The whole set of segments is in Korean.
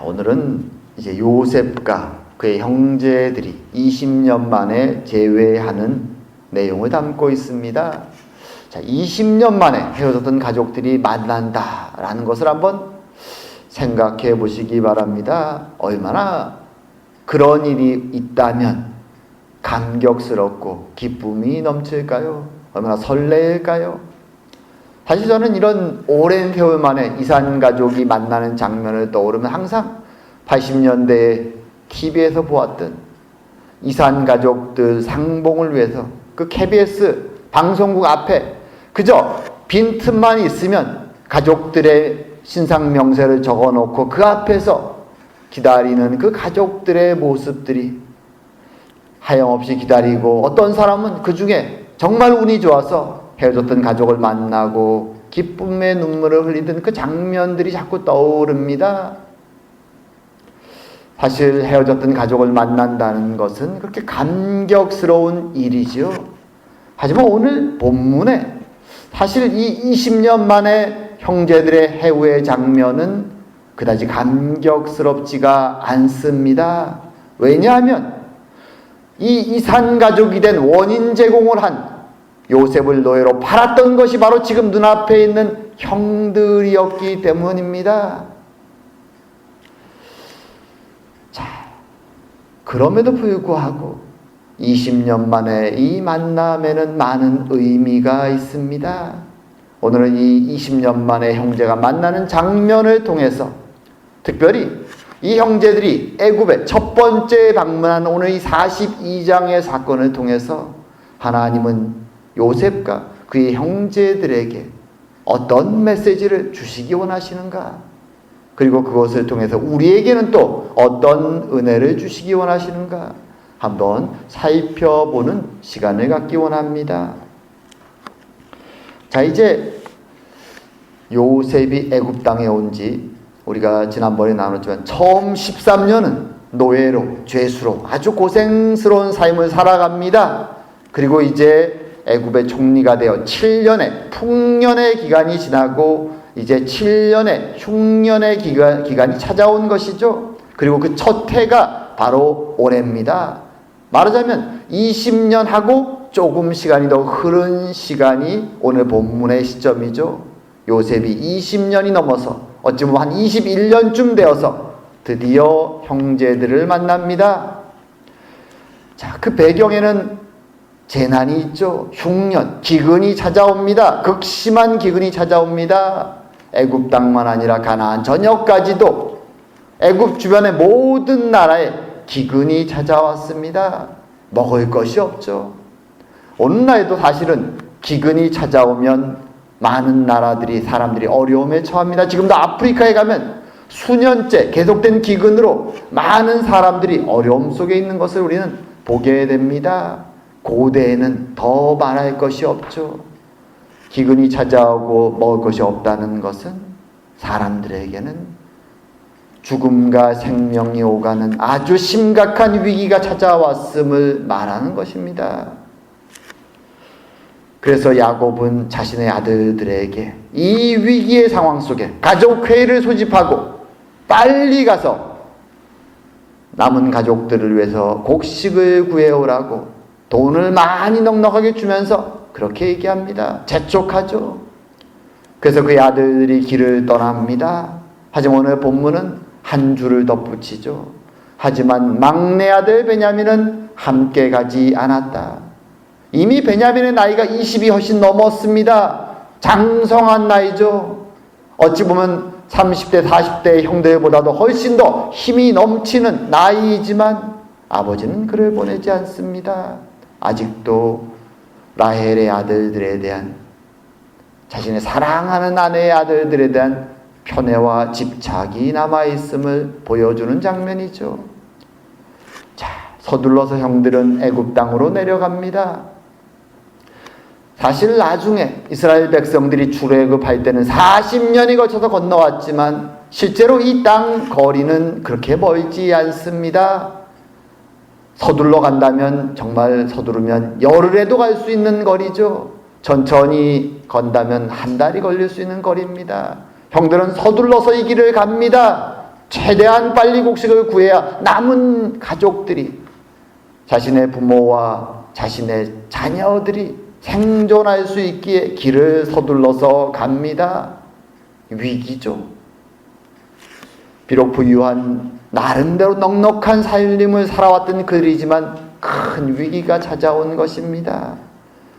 오늘은 이제 요셉과 그의 형제들이 20년 만에 재회하는 내용을 담고 있습니다. 자, 20년 만에 헤어졌던 가족들이 만난다라는 것을 한번 생각해 보시기 바랍니다. 얼마나 그런 일이 있다면 감격스럽고 기쁨이 넘칠까요? 얼마나 설레일까요? 사실 저는 이런 오랜 세월 만에 이산 가족이 만나는 장면을 떠오르면 항상 80년대에 TV에서 보았던 이산 가족들 상봉을 위해서 그 KBS 방송국 앞에 그저 빈틈만 있으면 가족들의 신상 명세를 적어놓고 그 앞에서 기다리는 그 가족들의 모습들이 하염없이 기다리고, 어떤 사람은 그 중에 정말 운이 좋아서 헤어졌던 가족을 만나고 기쁨의 눈물을 흘리던 그 장면들이 자꾸 떠오릅니다. 사실 헤어졌던 가족을 만난다는 것은 그렇게 감격스러운 일이죠. 하지만 오늘 본문에 사실 이 20년 만에 형제들의 해우의 장면은 그다지 감격스럽지가 않습니다. 왜냐하면 이 이산 가족이 된 원인 제공을 한 요셉을 노예로 팔았던 것이 바로 지금 눈앞에 있는 형들이었기 때문입니다. 자, 그럼에도 불구하고 20년 만에 이 만남에는 많은 의미가 있습니다. 오늘은 이 20년 만에 형제가 만나는 장면을 통해서, 특별히 이 형제들이 애굽에 첫 번째 방문한 오늘 이 42장의 사건을 통해서 하나님은 요셉과 그의 형제들에게 어떤 메시지를 주시기 원하시는가, 그리고 그것을 통해서 우리에게는 또 어떤 은혜를 주시기 원하시는가 한번 살펴보는 시간을 갖기 원합니다. 자, 이제 요셉이 애굽 땅에 온 지 우리가 지난번에 나눴지만 처음 13년은 노예로, 죄수로 아주 고생스러운 삶을 살아갑니다. 그리고 이제 애굽의 총리가 되어 7년의 풍년의 기간이 지나고 이제 7년의 흉년의 기간이 찾아온 것이죠. 그리고 그 첫 해가 바로 올해입니다. 말하자면 20년 하고 조금 시간이 더 흐른 시간이 오늘 본문의 시점이죠. 요셉이 20년이 넘어서 어찌 보면 한 21년쯤 되어서 드디어 형제들을 만납니다. 자, 그 배경에는 재난이 있죠. 흉년, 기근이 찾아옵니다. 극심한 기근이 찾아옵니다. 애굽 땅만 아니라 가나안 전역까지도 애굽 주변의 모든 나라에 기근이 찾아왔습니다. 먹을 것이 없죠. 오늘날에도 사실은 기근이 찾아오면 많은 나라들이, 사람들이 어려움에 처합니다. 지금도 아프리카에 가면 수년째 계속된 기근으로 많은 사람들이 어려움 속에 있는 것을 우리는 보게 됩니다. 고대에는 더 말할 것이 없죠. 기근이 찾아오고 먹을 것이 없다는 것은 사람들에게는 죽음과 생명이 오가는 아주 심각한 위기가 찾아왔음을 말하는 것입니다. 그래서 야곱은 자신의 아들들에게 이 위기의 상황 속에 가족회의를 소집하고 빨리 가서 남은 가족들을 위해서 곡식을 구해오라고 돈을 많이 넉넉하게 주면서 그렇게 얘기합니다. 재촉하죠. 그래서 그의 아들들이 길을 떠납니다. 하지만 오늘 본문은 한 줄을 덧붙이죠. 하지만 막내 아들 베냐민은 함께 가지 않았다. 이미 베냐민의 나이가 20이 훨씬 넘었습니다. 장성한 나이죠. 어찌 보면 30대, 40대의 형들보다도 훨씬 더 힘이 넘치는 나이이지만 아버지는 그를 보내지 않습니다. 아직도 라헬의 아들들에 대한, 자신의 사랑하는 아내의 아들들에 대한 편애와 집착이 남아있음을 보여주는 장면이죠. 자, 서둘러서 형들은 애굽 땅으로 내려갑니다. 사실 나중에 이스라엘 백성들이 출애굽할 때는 40년이 걸쳐서 건너왔지만 실제로 이 땅 거리는 그렇게 멀지 않습니다. 서둘러 간다면, 정말 서두르면 열흘에도 갈 수 있는 거리죠. 천천히 건다면 한 달이 걸릴 수 있는 거리입니다. 형들은 서둘러서 이 길을 갑니다. 최대한 빨리 곡식을 구해야 남은 가족들이, 자신의 부모와 자신의 자녀들이 생존할 수 있기에 길을 서둘러서 갑니다. 위기죠. 비록 부유한 나름대로 넉넉한 살림을 살아왔던 그들이지만 큰 위기가 찾아온 것입니다.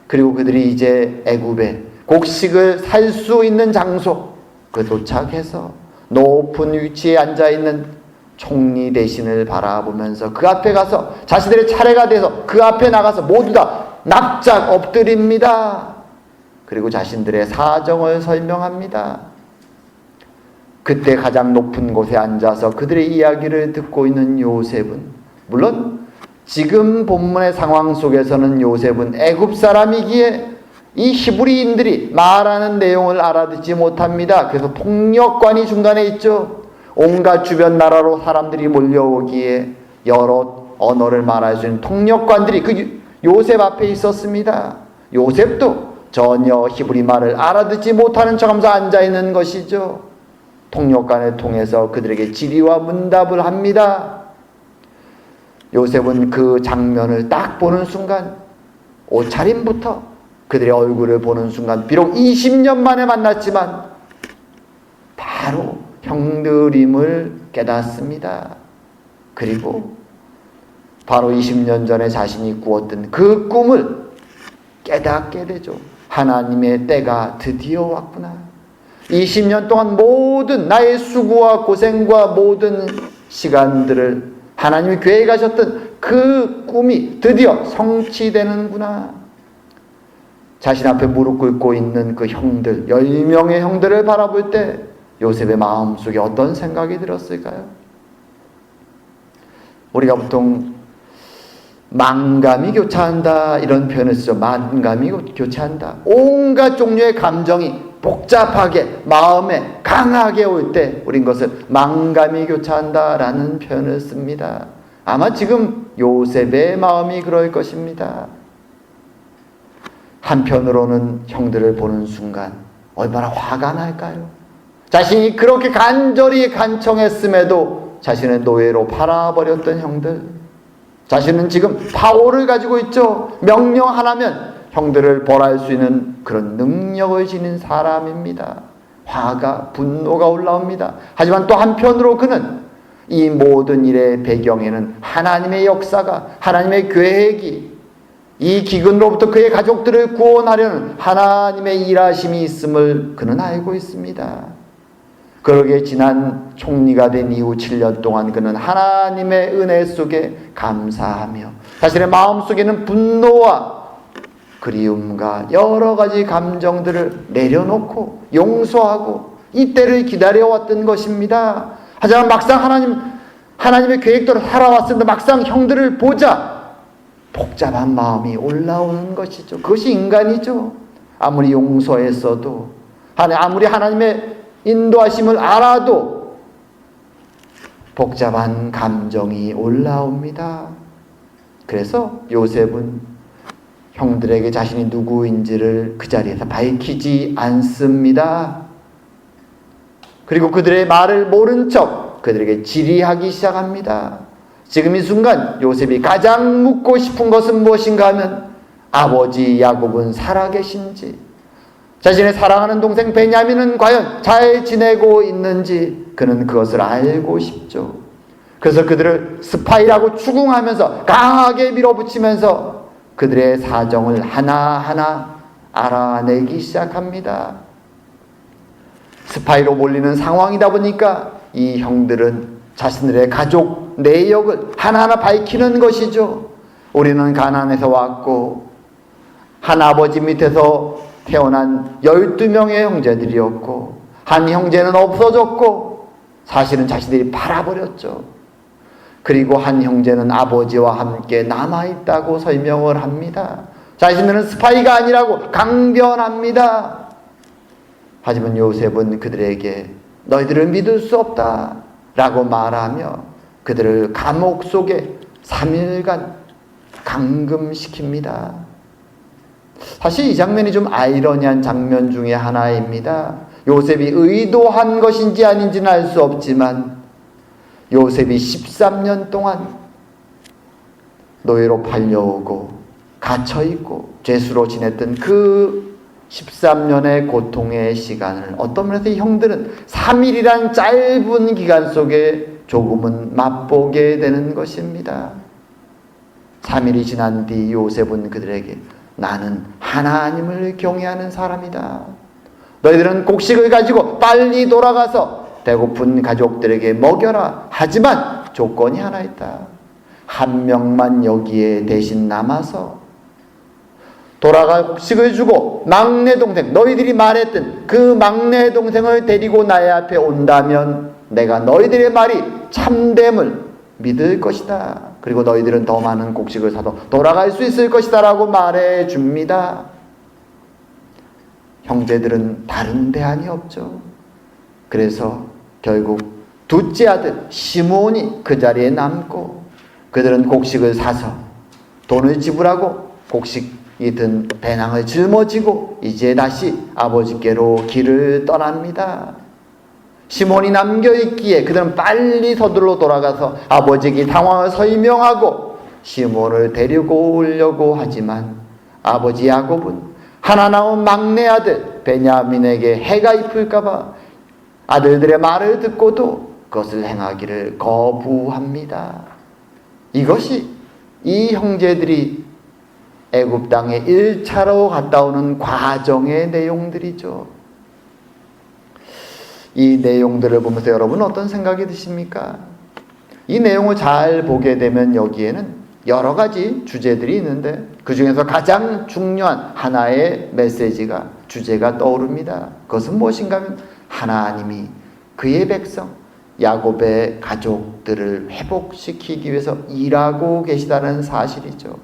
그리고 그들이 이제 애굽에 곡식을 살 수 있는 장소, 그 도착해서 높은 위치에 앉아있는 총리 대신을 바라보면서 그 앞에 가서 자신들의 차례가 돼서 그 앞에 나가서 모두 다 납작 엎드립니다. 그리고 자신들의 사정을 설명합니다. 그때 가장 높은 곳에 앉아서 그들의 이야기를 듣고 있는 요셉은, 물론 지금 본문의 상황 속에서는 요셉은 애굽 사람이기에 이 히브리인들이 말하는 내용을 알아듣지 못합니다. 그래서 통역관이 중간에 있죠. 온갖 주변 나라로 사람들이 몰려오기에 여러 언어를 말할 수 있는 통역관들이 그 요셉 앞에 있었습니다. 요셉도 전혀 히브리 말을 알아듣지 못하는 척하면서 앉아있는 것이죠. 통역관을 통해서 그들에게 질의와 문답을 합니다. 요셉은 그 장면을 딱 보는 순간, 옷차림부터 그들의 얼굴을 보는 순간, 비록 20년 만에 만났지만 바로 형들임을 깨닫습니다. 그리고 바로 20년 전에 자신이 꾸었던 그 꿈을 깨닫게 되죠. 하나님의 때가 드디어 왔구나. 20년 동안 모든 나의 수고와 고생과 모든 시간들을 하나님이 계획하셨던 그 꿈이 드디어 성취되는구나. 자신 앞에 무릎 꿇고 있는 그 형들, 10명의 형들을 바라볼 때 요셉의 마음속에 어떤 생각이 들었을까요? 우리가 보통 만감이 교차한다 이런 표현을 쓰죠. 만감이 교차한다. 온갖 종류의 감정이 복잡하게 마음에 강하게 올 때 우린 그것을 만감이 교차한다라는 표현을 씁니다. 아마 지금 요셉의 마음이 그럴 것입니다. 한편으로는 형들을 보는 순간 얼마나 화가 날까요? 자신이 그렇게 간절히 간청했음에도 자신의 노예로 팔아버렸던 형들, 자신은 지금 파워를 가지고 있죠. 명령 하나면 형들을 벌할 수 있는 그런 능력을 지닌 사람입니다. 화가, 분노가 올라옵니다. 하지만 또 한편으로 그는 이 모든 일의 배경에는 하나님의 역사가, 하나님의 계획이, 이 기근으로부터 그의 가족들을 구원하려는 하나님의 일하심이 있음을 그는 알고 있습니다. 그러게 지난 총리가 된 이후 7년 동안 그는 하나님의 은혜 속에 감사하며 자신의 마음속에는 분노와 그리움과 여러 가지 감정들을 내려놓고 용서하고 이때를 기다려왔던 것입니다. 하지만 막상 하나님의 계획대로 살아왔습니다. 막상 형들을 보자 복잡한 마음이 올라오는 것이죠. 그것이 인간이죠. 아무리 용서했어도, 아무리 하나님의 인도하심을 알아도 복잡한 감정이 올라옵니다. 그래서 요셉은 형들에게 자신이 누구인지를 그 자리에서 밝히지 않습니다. 그리고 그들의 말을 모른 척 그들에게 질의하기 시작합니다. 지금 이 순간 요셉이 가장 묻고 싶은 것은 무엇인가 하면 아버지 야곱은 살아계신지, 자신의 사랑하는 동생 베냐민은 과연 잘 지내고 있는지 그는 그것을 알고 싶죠. 그래서 그들을 스파이라고 추궁하면서 강하게 밀어붙이면서 그들의 사정을 하나하나 알아내기 시작합니다. 스파이로 몰리는 상황이다 보니까 이 형들은 자신들의 가족 내역을 하나하나 밝히는 것이죠. 우리는 가나안에서 왔고 한 아버지 밑에서 태어난 12명의 형제들이었고 한 형제는 없어졌고 사실은 자신들이 팔아버렸죠. 그리고 한 형제는 아버지와 함께 남아있다고 설명을 합니다. 자신들은 스파이가 아니라고 강변합니다. 하지만 요셉은 그들에게 너희들을 믿을 수 없다 라고 말하며 그들을 감옥 속에 3일간 감금시킵니다. 사실 이 장면이 좀 아이러니한 장면 중에 하나입니다. 요셉이 의도한 것인지 아닌지는 알 수 없지만 요셉이 13년 동안 노예로 팔려오고 갇혀있고 죄수로 지냈던 그 13년의 고통의 시간을 어떤 면에서 형들은 3일이란 짧은 기간 속에 조금은 맛보게 되는 것입니다. 3일이 지난 뒤 요셉은 그들에게 나는 하나님을 경외하는 사람이다. 너희들은 곡식을 가지고 빨리 돌아가서 배고픈 가족들에게 먹여라. 하지만 조건이 하나 있다. 한 명만 여기에 대신 남아서 돌아갈 곡식을 주고 막내 동생, 너희들이 말했던 그 막내 동생을 데리고 나의 앞에 온다면 내가 너희들의 말이 참됨을 믿을 것이다. 그리고 너희들은 더 많은 곡식을 사도 돌아갈 수 있을 것이다 라고 말해 줍니다. 형제들은 다른 대안이 없죠. 그래서 결국 둘째 아들 시몬이 그 자리에 남고 그들은 곡식을 사서 돈을 지불하고 곡식이 든 배낭을 짊어지고 이제 다시 아버지께로 길을 떠납니다. 시몬이 남겨있기에 그들은 빨리 서둘러 돌아가서 아버지에게 상황을 설명하고 시몬을 데리고 오려고 하지만 아버지 야곱은 하나 남은 막내 아들 베냐민에게 해가 입을까봐 아들들의 말을 듣고도 그것을 행하기를 거부합니다. 이것이 이 형제들이 애굽 땅에 1차로 갔다 오는 과정의 내용들이죠. 이 내용들을 보면서 여러분 어떤 생각이 드십니까? 이 내용을 잘 보게 되면 여기에는 여러 가지 주제들이 있는데 그 중에서 가장 중요한 하나의 메시지가 주제가 떠오릅니다. 그것은 무엇인가 하면 하나님이 그의 백성 야곱의 가족들을 회복시키기 위해서 일하고 계시다는 사실이죠.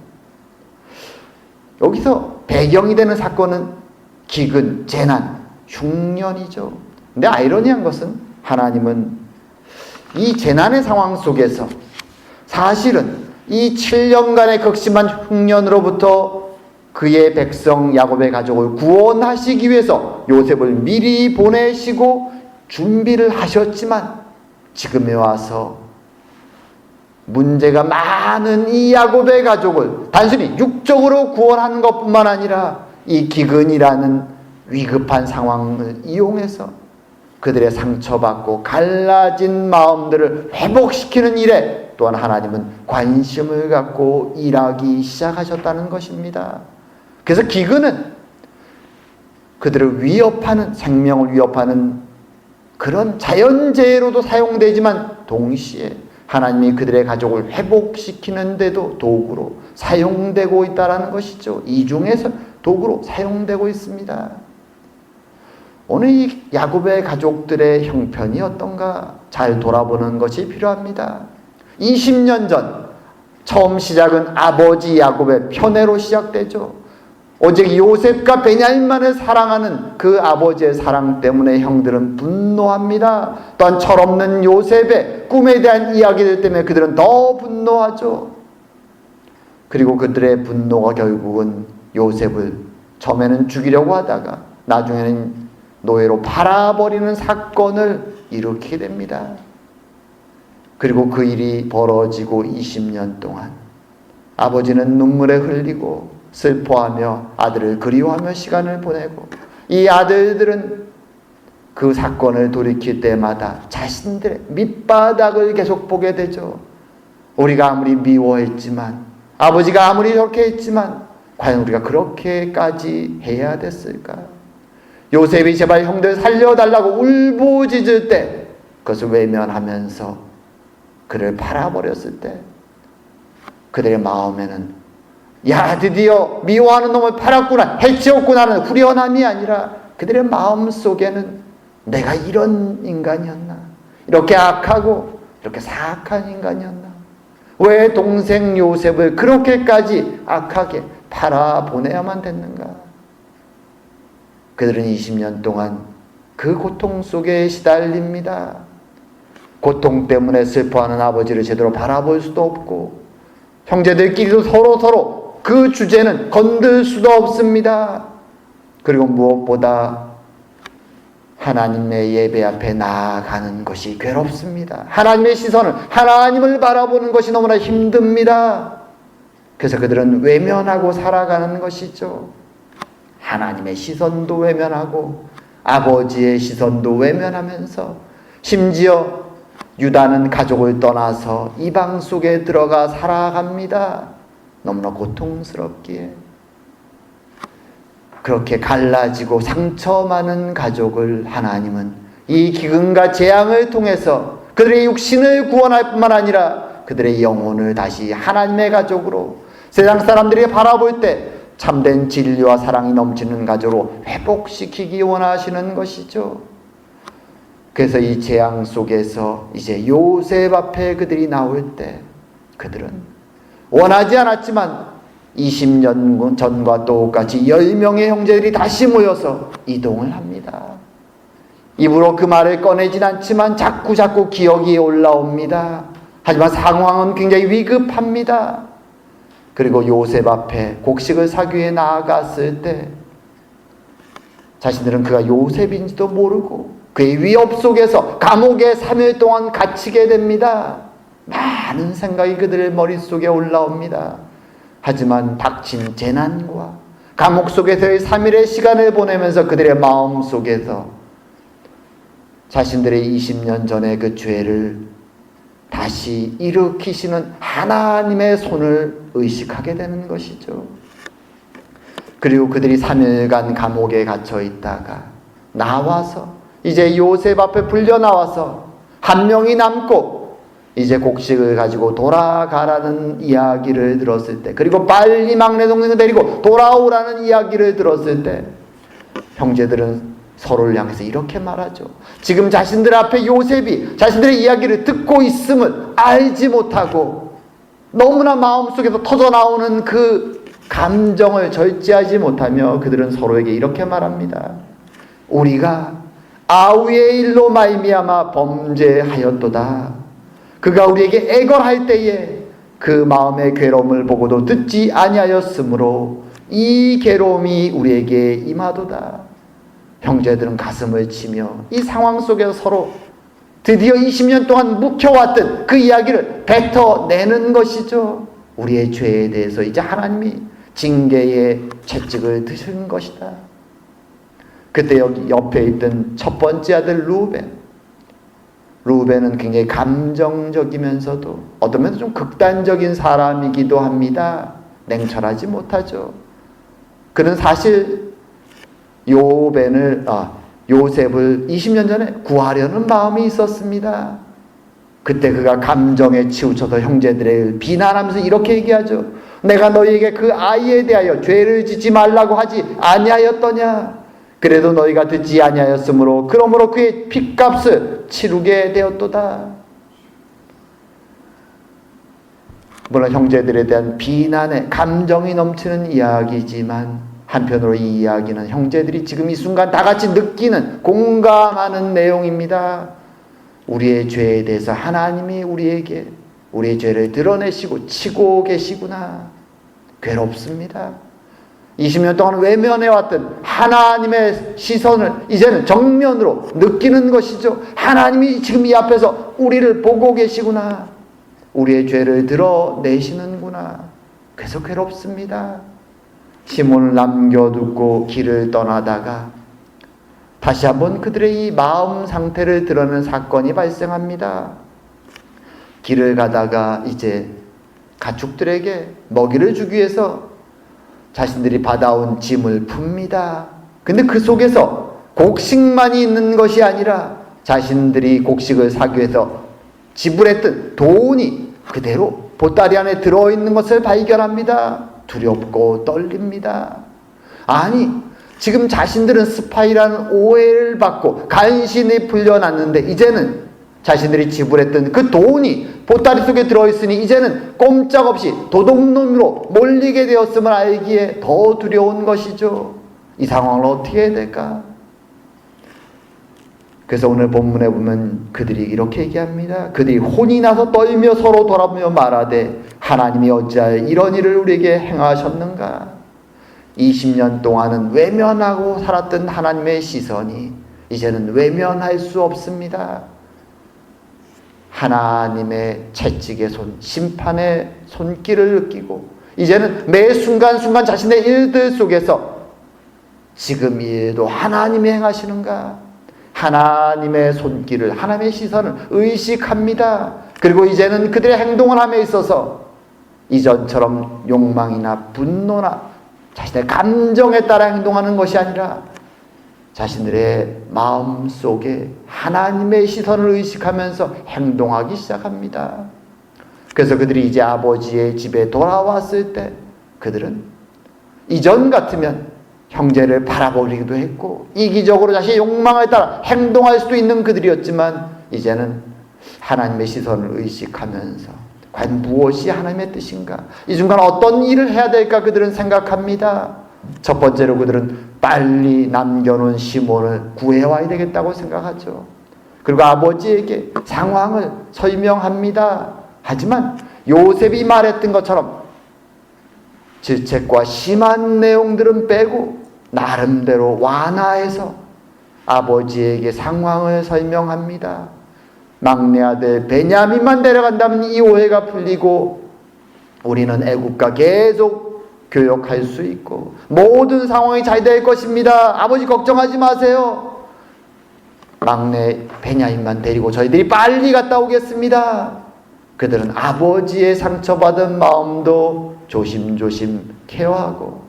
여기서 배경이 되는 사건은 기근, 재난, 흉년이죠. 근데 아이러니한 것은 하나님은 이 재난의 상황 속에서 사실은 이 7년간의 극심한 흉년으로부터 그의 백성 야곱의 가족을 구원하시기 위해서 요셉을 미리 보내시고 준비를 하셨지만 지금에 와서 문제가 많은 이 야곱의 가족을 단순히 육적으로 구원하는 것뿐만 아니라 이 기근이라는 위급한 상황을 이용해서 그들의 상처받고 갈라진 마음들을 회복시키는 일에 또한 하나님은 관심을 갖고 일하기 시작하셨다는 것입니다. 그래서 기근은 그들을 위협하는, 생명을 위협하는 그런 자연재해로도 사용되지만 동시에 하나님이 그들의 가족을 회복시키는 데도 도구로 사용되고 있다는 것이죠. 이중에서 도구로 사용되고 있습니다. 오늘 이 야곱의 가족들의 형편이 어떤가 잘 돌아보는 것이 필요합니다. 20년 전 처음 시작은 아버지 야곱의 편애로 시작되죠. 오직 요셉과 베냐민만을 사랑하는 그 아버지의 사랑 때문에 형들은 분노합니다. 또한 철없는 요셉의 꿈에 대한 이야기들 때문에 그들은 더 분노하죠. 그리고 그들의 분노가 결국은 요셉을 처음에는 죽이려고 하다가 나중에는 노예로 팔아버리는 사건을 일으키게 됩니다. 그리고 그 일이 벌어지고 20년 동안 아버지는 눈물에 흘리고 슬퍼하며 아들을 그리워하며 시간을 보내고 이 아들들은 그 사건을 돌이킬 때마다 자신들의 밑바닥을 계속 보게 되죠. 우리가 아무리 미워했지만 아버지가 아무리 저렇게 했지만 과연 우리가 그렇게까지 해야 됐을까? 요셉이 제발 형들 살려달라고 울부짖을 때 그것을 외면하면서 그를 팔아버렸을 때 그들의 마음에는 야 드디어 미워하는 놈을 팔았구나 해치웠구나는 후련함이 아니라 그들의 마음 속에는 내가 이런 인간이었나, 이렇게 악하고 이렇게 사악한 인간이었나, 왜 동생 요셉을 그렇게까지 악하게 팔아보내야만 됐는가. 그들은 20년 동안 그 고통 속에 시달립니다. 고통 때문에 슬퍼하는 아버지를 제대로 바라볼 수도 없고 형제들끼리도 서로 그 주제는 건들 수도 없습니다. 그리고 무엇보다 하나님의 예배 앞에 나아가는 것이 괴롭습니다. 하나님의 시선을, 하나님을 바라보는 것이 너무나 힘듭니다. 그래서 그들은 외면하고 살아가는 것이죠. 하나님의 시선도 외면하고 아버지의 시선도 외면하면서 심지어 유다는 가족을 떠나서 이방 속에 들어가 살아갑니다. 너무나 고통스럽기에. 그렇게 갈라지고 상처 많은 가족을 하나님은 이 기근과 재앙을 통해서 그들의 육신을 구원할 뿐만 아니라 그들의 영혼을 다시 하나님의 가족으로, 세상 사람들이 바라볼 때 참된 진리와 사랑이 넘치는 가족으로 회복시키기 원하시는 것이죠. 그래서 이 재앙 속에서 이제 요셉 앞에 그들이 나올 때 그들은 원하지 않았지만 20년 전과 똑같이 10명의 형제들이 다시 모여서 이동을 합니다. 입으로 그 말을 꺼내진 않지만 자꾸 기억이 올라옵니다. 하지만 상황은 굉장히 위급합니다. 그리고 요셉 앞에 곡식을 사기 위해 나아갔을 때 자신들은 그가 요셉인지도 모르고 그의 위협 속에서 감옥에 3일 동안 갇히게 됩니다. 많은 생각이 그들의 머릿속에 올라옵니다. 하지만 닥친 재난과 감옥 속에서의 3일의 시간을 보내면서 그들의 마음 속에서 자신들의 20년 전의 그 죄를 다시 일으키시는 하나님의 손을 의식하게 되는 것이죠. 그리고 그들이 3일간 감옥에 갇혀 있다가 나와서 이제 요셉 앞에 불려 나와서 한 명이 남고 이제 곡식을 가지고 돌아가라는 이야기를 들었을 때, 그리고 빨리 막내 동생을 데리고 돌아오라는 이야기를 들었을 때 형제들은 서로를 향해서 이렇게 말하죠. 지금 자신들 앞에 요셉이 자신들의 이야기를 듣고 있음을 알지 못하고 너무나 마음속에서 터져나오는 그 감정을 절제하지 못하며 그들은 서로에게 이렇게 말합니다. 우리가 아우의 일로 말미암아 범죄하였도다. 그가 우리에게 애걸할 때에 그 마음의 괴로움을 보고도 듣지 아니하였으므로 이 괴로움이 우리에게 임하도다. 형제들은 가슴을 치며 이 상황 속에서 서로 드디어 20년 동안 묵혀왔던 그 이야기를 뱉어내는 것이죠. 우리의 죄에 대해서 이제 하나님이 징계의 채찍을 드신 것이다. 그때 여기 옆에 있던 첫 번째 아들 루벤은 굉장히 감정적이면서도 어떤 면에서 좀 극단적인 사람이기도 합니다. 냉철하지 못하죠. 그는 사실 요셉을 20년 전에 구하려는 마음이 있었습니다. 그때 그가 감정에 치우쳐서 형제들을 비난하면서 이렇게 얘기하죠. 내가 너희에게 그 아이에 대하여 죄를 짓지 말라고 하지 아니하였더냐. 그래도 너희가 듣지 아니하였으므로 그러므로 그의 핏값을 치르게 되었도다. 물론 형제들에 대한 비난의 감정이 넘치는 이야기지만 한편으로 이 이야기는 형제들이 지금 이 순간 다 같이 느끼는, 공감하는 내용입니다. 우리의 죄에 대해서 하나님이 우리에게 우리의 죄를 드러내시고 치고 계시구나. 괴롭습니다. 20년 동안 외면해왔던 하나님의 시선을 이제는 정면으로 느끼는 것이죠. 하나님이 지금 이 앞에서 우리를 보고 계시구나. 우리의 죄를 드러내시는구나. 그래서 괴롭습니다. 시몬을 남겨두고 길을 떠나다가 다시 한번 그들의 이 마음 상태를 드러내는 사건이 발생합니다. 길을 가다가 이제 가축들에게 먹이를 주기 위해서 자신들이 받아온 짐을 풉니다. 근데 그 속에서 곡식만이 있는 것이 아니라 자신들이 곡식을 사기 위해서 지불했던 돈이 그대로 보따리 안에 들어있는 것을 발견합니다. 두렵고 떨립니다. 아니, 지금 자신들은 스파이라는 오해를 받고 간신히 풀려났는데 이제는 자신들이 지불했던 그 돈이 보따리 속에 들어있으니 이제는 꼼짝없이 도둑놈으로 몰리게 되었음을 알기에 더 두려운 것이죠. 이 상황을 어떻게 해야 될까? 그래서 오늘 본문에 보면 그들이 이렇게 얘기합니다. 그들이 혼이 나서 떨며 서로 돌아보며 말하되 하나님이 어찌하여 이런 일을 우리에게 행하셨는가? 20년 동안은 외면하고 살았던 하나님의 시선이 이제는 외면할 수 없습니다. 하나님의 채찍의 손, 심판의 손길을 느끼고 이제는 매 순간순간 자신의 일들 속에서 지금 이 일도 하나님이 행하시는가? 하나님의 손길을, 하나님의 시선을 의식합니다. 그리고 이제는 그들의 행동을 함에 있어서 이전처럼 욕망이나 분노나 자신의 감정에 따라 행동하는 것이 아니라 자신들의 마음 속에 하나님의 시선을 의식하면서 행동하기 시작합니다. 그래서 그들이 이제 아버지의 집에 돌아왔을 때 그들은 이전 같으면 형제를 바라보기도 했고 이기적으로 자신의 욕망에 따라 행동할 수도 있는 그들이었지만 이제는 하나님의 시선을 의식하면서 과연 무엇이 하나님의 뜻인가? 이 순간 어떤 일을 해야 될까 그들은 생각합니다. 첫 번째로 그들은 빨리 남겨놓은 시몬을 구해와야 되겠다고 생각하죠. 그리고 아버지에게 상황을 설명합니다. 하지만 요셉이 말했던 것처럼 질책과 심한 내용들은 빼고 나름대로 완화해서 아버지에게 상황을 설명합니다. 막내 아들 베냐민만 데려간다면 이 오해가 풀리고 우리는 애국과 계속 교역할 수 있고 모든 상황이 잘 될 것입니다. 아버지 걱정하지 마세요. 막내 베냐민만 데리고 저희들이 빨리 갔다 오겠습니다. 그들은 아버지의 상처받은 마음도 조심조심 케어하고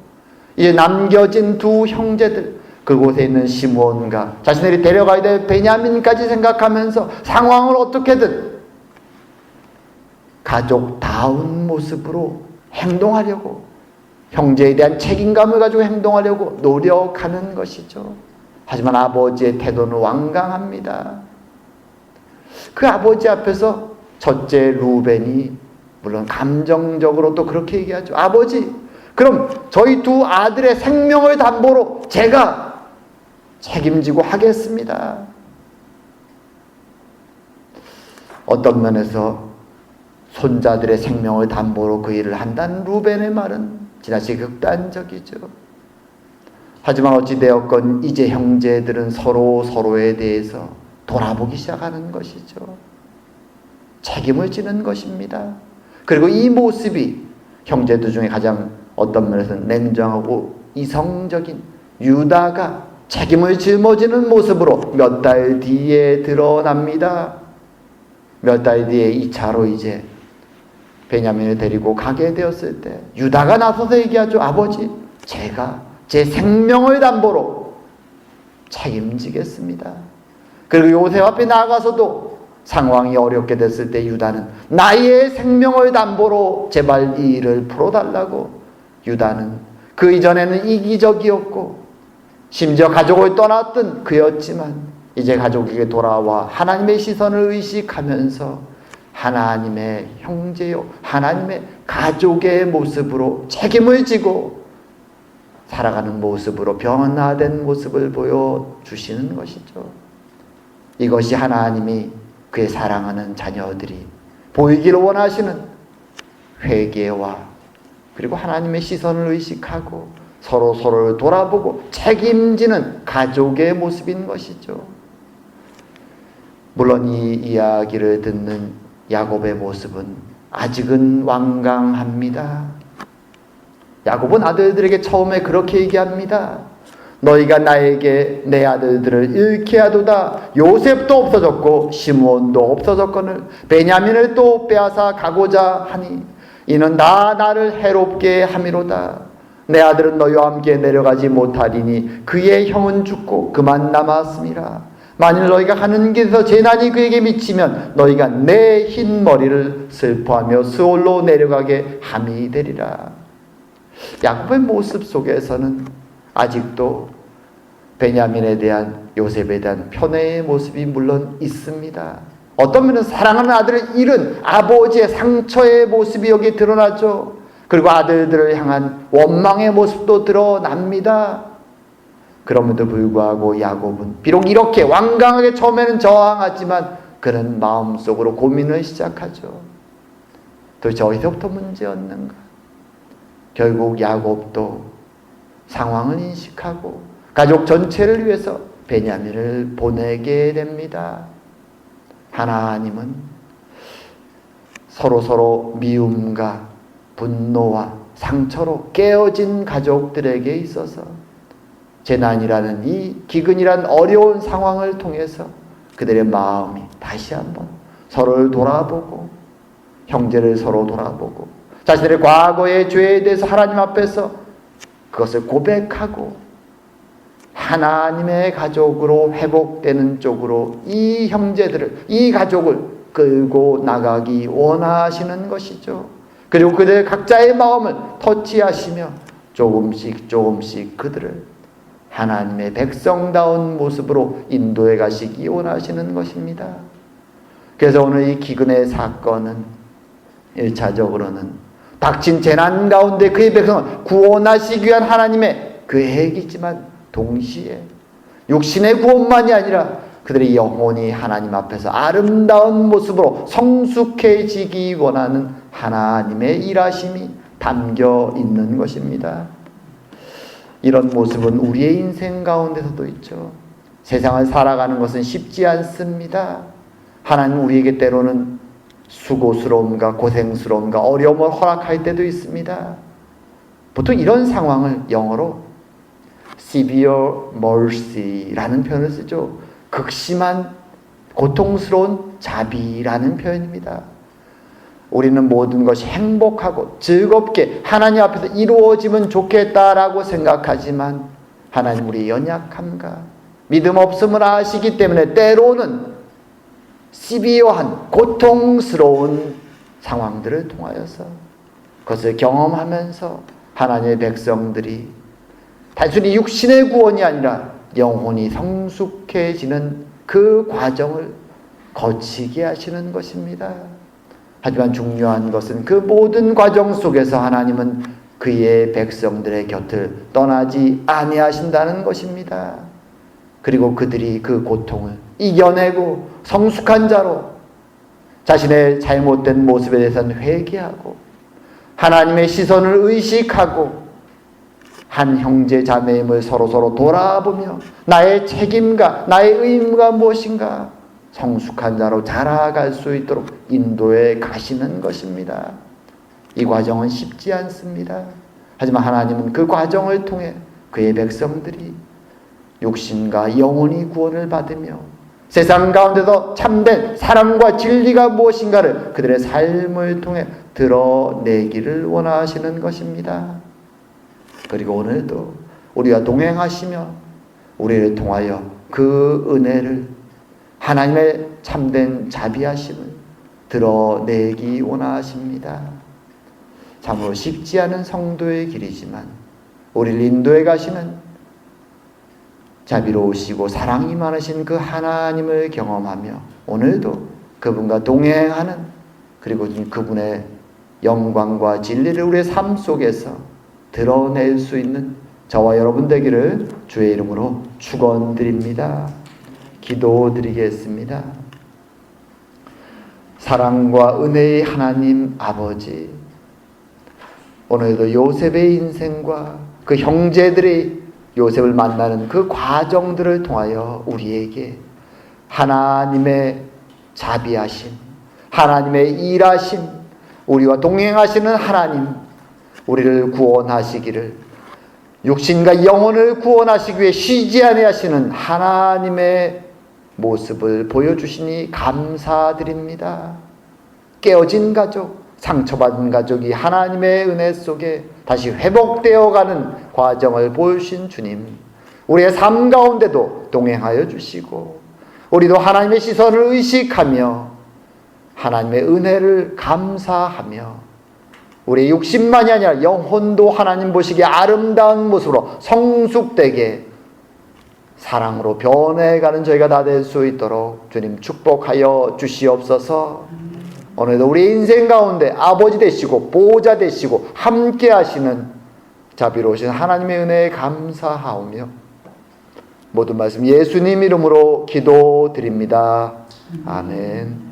이제 남겨진 두 형제들 그곳에 있는 시므온과 자신들이 데려가야 될 베냐민까지 생각하면서 상황을 어떻게든 가족다운 모습으로 행동하려고 형제에 대한 책임감을 가지고 행동하려고 노력하는 것이죠. 하지만 아버지의 태도는 완강합니다. 그 아버지 앞에서 첫째 루벤이 물론 감정적으로 또 그렇게 얘기하죠. 아버지, 그럼 저희 두 아들의 생명을 담보로 제가 책임지고 하겠습니다. 어떤 면에서 손자들의 생명을 담보로 그 일을 한다는 루벤의 말은 지나치게 극단적이죠. 하지만 어찌되었건 이제 형제들은 서로에 대해서 돌아보기 시작하는 것이죠. 책임을 지는 것입니다. 그리고 이 모습이 형제들 중에 가장 어떤 면에서는 냉정하고 이성적인 유다가 책임을 짊어지는 모습으로 몇 달 뒤에 드러납니다. 몇 달 뒤에 2차로 이제 베냐민을 데리고 가게 되었을 때 유다가 나서서 얘기하죠. 아버지, 제가 제 생명을 담보로 책임지겠습니다. 그리고 요셉 앞에 나가서도 상황이 어렵게 됐을 때 유다는 나의 생명을 담보로 제발 이 일을 풀어달라고. 유다는 그 이전에는 이기적이었고 심지어 가족을 떠났던 그였지만 이제 가족에게 돌아와 하나님의 시선을 의식하면서 하나님의 형제요, 하나님의 가족의 모습으로 책임을 지고 살아가는 모습으로 변화된 모습을 보여주시는 것이죠. 이것이 하나님이 그의 사랑하는 자녀들이 보이기를 원하시는 회개와 그리고 하나님의 시선을 의식하고 서로를 돌아보고 책임지는 가족의 모습인 것이죠. 물론 이 이야기를 듣는 야곱의 모습은 아직은 완강합니다. 야곱은 아들들에게 처음에 그렇게 얘기합니다. 너희가 나에게 내 아들들을 잃게 하도다. 요셉도 없어졌고 시므온도 없어졌거늘 베냐민을 또 빼앗아 가고자 하니 이는 다 나를 해롭게 함이로다. 내 아들은 너희와 함께 내려가지 못하리니 그의 형은 죽고 그만 남았음이라. 만일 너희가 가는 길에서 재난이 그에게 미치면 너희가 내 흰 머리를 슬퍼하며 스올로 내려가게 함이 되리라. 야곱의 모습 속에서는 아직도 베냐민에 대한 요셉에 대한 편애의 모습이 물론 있습니다. 어떤 면은 사랑하는 아들을 잃은 아버지의 상처의 모습이 여기 드러나죠. 그리고 아들들을 향한 원망의 모습도 드러납니다. 그럼에도 불구하고 야곱은 비록 이렇게 완강하게 처음에는 저항하지만 그는 마음속으로 고민을 시작하죠. 도대체 어디서부터 문제였는가? 결국 야곱도 상황을 인식하고 가족 전체를 위해서 베냐민을 보내게 됩니다. 하나님은 서로 미움과 분노와 상처로 깨어진 가족들에게 있어서 재난이라는 이 기근이란 어려운 상황을 통해서 그들의 마음이 다시 한번 서로를 돌아보고 형제를 서로 돌아보고 자신들의 과거의 죄에 대해서 하나님 앞에서 그것을 고백하고 하나님의 가족으로 회복되는 쪽으로 이 형제들을, 이 가족을 끌고 나가기 원하시는 것이죠. 그리고 그들 각자의 마음을 터치하시며 조금씩 그들을 하나님의 백성다운 모습으로 인도해 가시기 원하시는 것입니다. 그래서 오늘 이 기근의 사건은 1차적으로는 닥친 재난 가운데 그의 백성을 구원하시기 위한 하나님의 계획이지만 동시에 육신의 구원만이 아니라 그들의 영혼이 하나님 앞에서 아름다운 모습으로 성숙해지기 원하는 하나님의 일하심이 담겨 있는 것입니다. 이런 모습은 우리의 인생 가운데서도 있죠. 세상을 살아가는 것은 쉽지 않습니다. 하나님 우리에게 때로는 수고스러움과 고생스러움과 어려움을 허락할 때도 있습니다. 보통 이런 상황을 영어로 severe mercy라는 표현을 쓰죠. 극심한 고통스러운 자비라는 표현입니다. 우리는 모든 것이 행복하고 즐겁게 하나님 앞에서 이루어지면 좋겠다라고 생각하지만 하나님 우리의 연약함과 믿음 없음을 아시기 때문에 때로는 시비어한 고통스러운 상황들을 통하여서 그것을 경험하면서 하나님의 백성들이 단순히 육신의 구원이 아니라 영혼이 성숙해지는 그 과정을 거치게 하시는 것입니다. 하지만 중요한 것은 그 모든 과정 속에서 하나님은 그의 백성들의 곁을 떠나지 아니하신다는 것입니다. 그리고 그들이 그 고통을 이겨내고 성숙한 자로 자신의 잘못된 모습에 대해서는 회개하고 하나님의 시선을 의식하고 한 형제 자매임을 서로 돌아보며 나의 책임과 나의 의무가 무엇인가 성숙한 자로 자라갈 수 있도록 인도해 가시는 것입니다. 이 과정은 쉽지 않습니다. 하지만 하나님은 그 과정을 통해 그의 백성들이 육신과 영혼이 구원을 받으며 세상 가운데서 참된 사랑과 진리가 무엇인가를 그들의 삶을 통해 드러내기를 원하시는 것입니다. 그리고 오늘도 우리와 동행하시며 우리를 통하여 그 은혜를 하나님의 참된 자비하심을 드러내기 원하십니다. 참으로 쉽지 않은 성도의 길이지만 우리를 인도해 가시는 자비로우시고 사랑이 많으신 그 하나님을 경험하며 오늘도 그분과 동행하는 그리고 그분의 영광과 진리를 우리의 삶 속에서 드러낼 수 있는 저와 여러분 되기를 주의 이름으로 축원드립니다. 기도드리겠습니다. 사랑과 은혜의 하나님 아버지, 오늘도 요셉의 인생과 그 형제들이 요셉을 만나는 그 과정들을 통하여 우리에게 하나님의 자비하심, 하나님의 일하심, 우리와 동행하시는 하나님, 우리를 구원하시기를, 육신과 영혼을 구원하시기 위해 쉬지 아니하시는 하나님의 모습을 보여주시니 감사드립니다. 깨어진 가족, 상처받은 가족이 하나님의 은혜 속에 다시 회복되어가는 과정을 보여주신 주님, 우리의 삶 가운데도 동행하여 주시고 우리도 하나님의 시선을 의식하며 하나님의 은혜를 감사하며 우리의 육신만이 아니라 영혼도 하나님 보시기에 아름다운 모습으로 성숙되게 사랑으로 변해가는 저희가 다 될 수 있도록 주님 축복하여 주시옵소서. 오늘도 우리 인생 가운데 아버지 되시고 보호자 되시고 함께 하시는 자비로우신 하나님의 은혜에 감사하오며 모든 말씀 예수님 이름으로 기도드립니다. 아멘.